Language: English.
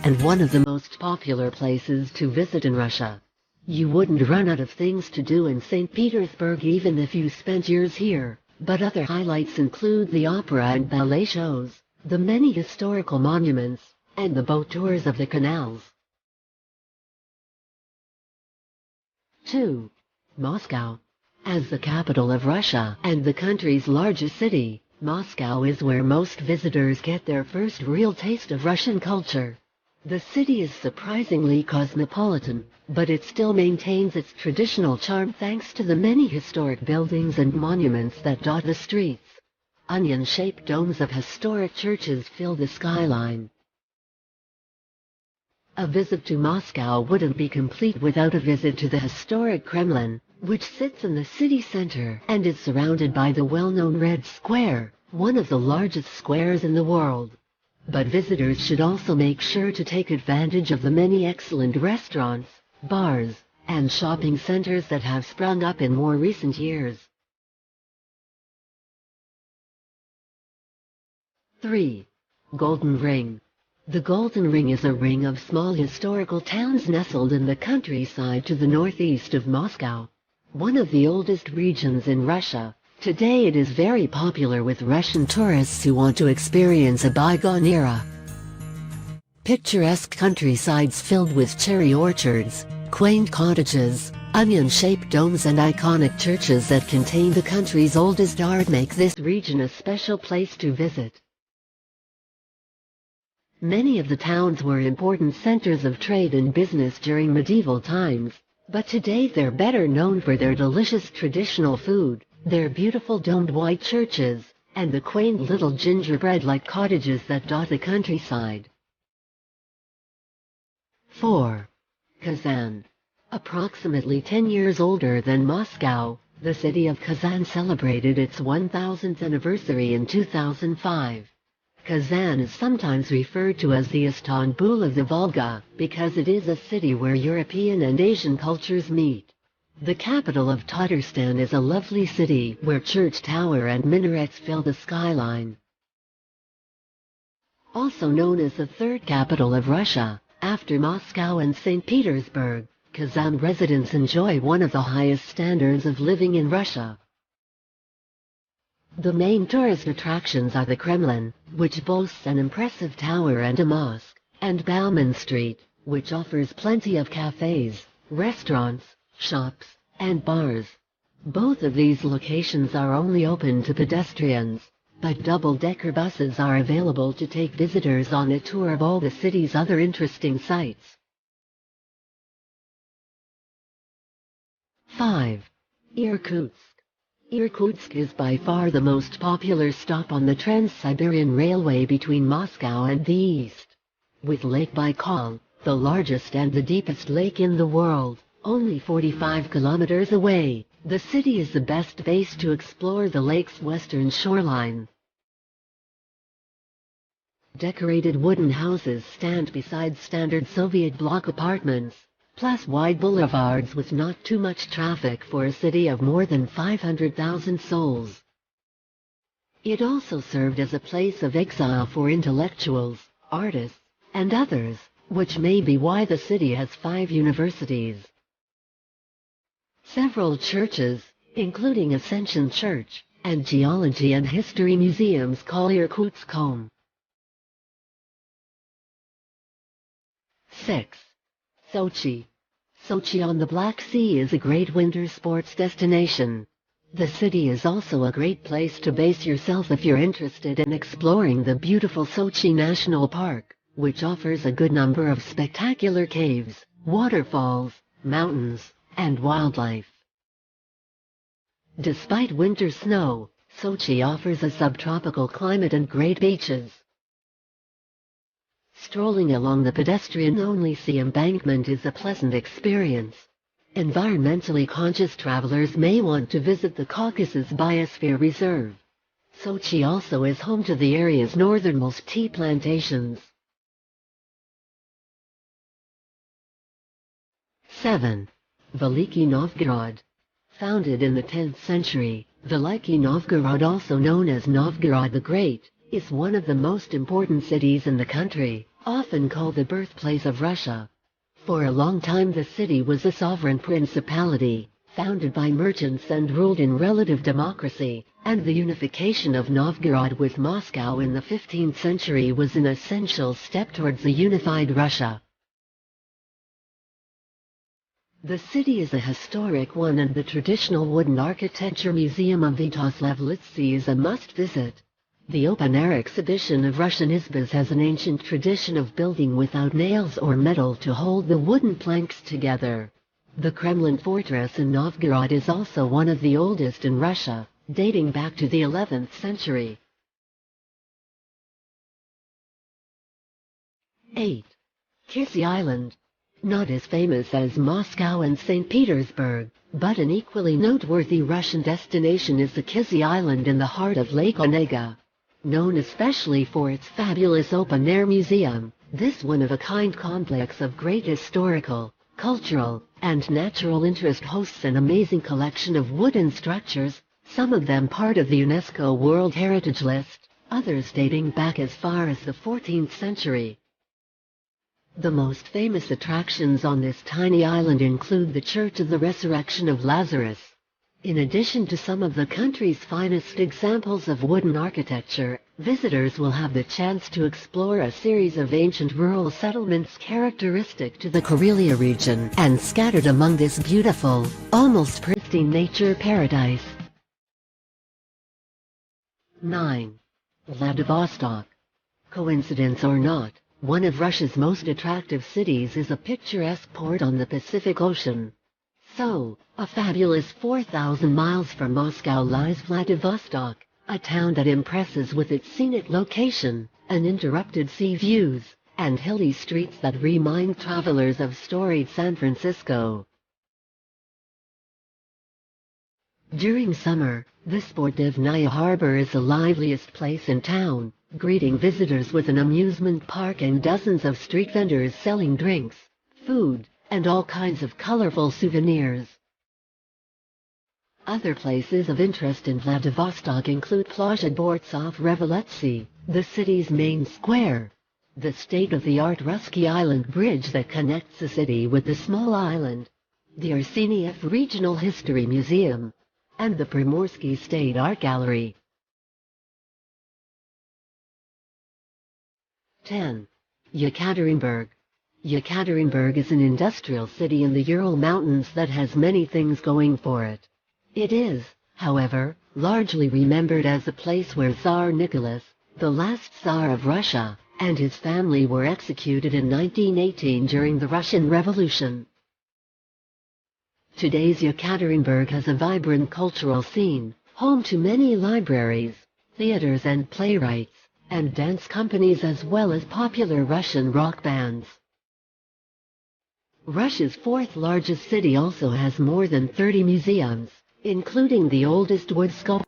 and one of the most popular places to visit in Russia. You wouldn't run out of things to do in St. Petersburg even if you spent years here, but other highlights include the opera and ballet shows, the many historical monuments, and the boat tours of the canals. 2. Moscow. As the capital of Russia and the country's largest city, Moscow is where most visitors get their first real taste of Russian culture. The city is surprisingly cosmopolitan, but it still maintains its traditional charm thanks to the many historic buildings and monuments that dot the streets. Onion-shaped domes of historic churches fill the skyline. A visit to Moscow wouldn't be complete without a visit to the historic Kremlin, which sits in the city center and is surrounded by the well-known Red Square, one of the largest squares in the world. But visitors should also make sure to take advantage of the many excellent restaurants, bars, and shopping centers that have sprung up in more recent years. 3. Golden Ring. The Golden Ring is a ring of small historical towns nestled in the countryside to the northeast of Moscow. One of the oldest regions in Russia, today it is very popular with Russian tourists who want to experience a bygone era. Picturesque countrysides filled with cherry orchards, quaint cottages, onion-shaped domes and iconic churches that contain the country's oldest art make this region a special place to visit. Many of the towns were important centers of trade and business during medieval times, but today they're better known for their delicious traditional food, their beautiful domed white churches, and the quaint little gingerbread-like cottages that dot the countryside. 4. Kazan. Approximately 10 years older than Moscow, the city of Kazan celebrated its 1000th anniversary in 2005. Kazan is sometimes referred to as the Istanbul of the Volga because it is a city where European and Asian cultures meet. The capital of Tatarstan is a lovely city where church tower and minarets fill the skyline. Also known as the third capital of Russia, after Moscow and St. Petersburg, Kazan residents enjoy one of the highest standards of living in Russia. The main tourist attractions are the Kremlin, which boasts an impressive tower and a mosque, and Bauman Street, which offers plenty of cafes, restaurants, shops, and bars. Both of these locations are only open to pedestrians, but double-decker buses are available to take visitors on a tour of all the city's other interesting sites. 5. Irkutsk. Irkutsk is by far the most popular stop on the Trans-Siberian Railway between Moscow and the east. With Lake Baikal, the largest and the deepest lake in the world, only 45 kilometers away, the city is the best base to explore the lake's western shoreline. Decorated wooden houses stand beside standard Soviet bloc apartments, plus wide boulevards with not too much traffic for a city of more than 500,000 souls. It also served as a place of exile for intellectuals, artists, and others, which may be why the city has 5 universities. Several churches, including Ascension Church, and geology and history museums call Irkutsk home. 6. Sochi. Sochi on the Black Sea is a great winter sports destination. The city is also a great place to base yourself if you're interested in exploring the beautiful Sochi National Park, which offers a good number of spectacular caves, waterfalls, mountains, and wildlife. Despite winter snow, Sochi offers a subtropical climate and great beaches. Strolling along the pedestrian-only sea embankment is a pleasant experience. Environmentally conscious travelers may want to visit the Caucasus Biosphere Reserve. Sochi also is home to the area's northernmost tea plantations. 7. Veliki Novgorod. Founded in the 10th century, Veliki Novgorod, also known as Novgorod the Great, is one of the most important cities in the country, often called the birthplace of Russia. For a long time the city was a sovereign principality, founded by merchants and ruled in relative democracy, and the unification of Novgorod with Moscow in the 15th century was an essential step towards a unified Russia. The city is a historic one, and the traditional wooden architecture museum of Svятославльцы is a must-visit. The open-air exhibition of Russian izbas has an ancient tradition of building without nails or metal to hold the wooden planks together. The Kremlin fortress in Novgorod is also one of the oldest in Russia, dating back to the 11th century. 8. Kissy Island. Not as famous as Moscow and St. Petersburg, but an equally noteworthy Russian destination is the Kissy Island in the heart of Lake Onega. Known especially for its fabulous open-air museum, this one-of-a-kind complex of great historical, cultural, and natural interest hosts an amazing collection of wooden structures, some of them part of the UNESCO World Heritage List, others dating back as far as the 14th century. The most famous attractions on this tiny island include the Church of the Resurrection of Lazarus. In addition to some of the country's finest examples of wooden architecture, visitors will have the chance to explore a series of ancient rural settlements characteristic to the Karelia region and scattered among this beautiful, almost pristine nature paradise. 9. Vladivostok. Coincidence or not, one of Russia's most attractive cities is a picturesque port on the Pacific Ocean. So, a fabulous 4,000 miles from Moscow lies Vladivostok, a town that impresses with its scenic location, uninterrupted sea views, and hilly streets that remind travelers of storied San Francisco. During summer, the Sportivnaya harbor is the liveliest place in town, greeting visitors with an amusement park and dozens of street vendors selling drinks, food, and all kinds of colorful souvenirs. Other places of interest in Vladivostok include Plaza Dvortsov-Revoletsky, the city's main square, the state-of-the-art Russky Island Bridge that connects the city with the small island, the Arseniev Regional History Museum, and the Primorsky State Art Gallery. 10. Yekaterinburg. Yekaterinburg is an industrial city in the Ural Mountains that has many things going for it. It is, however, largely remembered as a place where Tsar Nicholas, the last Tsar of Russia, and his family were executed in 1918 during the Russian Revolution. Today's Yekaterinburg has a vibrant cultural scene, home to many libraries, theaters and playwrights, and dance companies as well as popular Russian rock bands. Russia's fourth-largest city also has more than 30 museums, including the oldest wood sculpture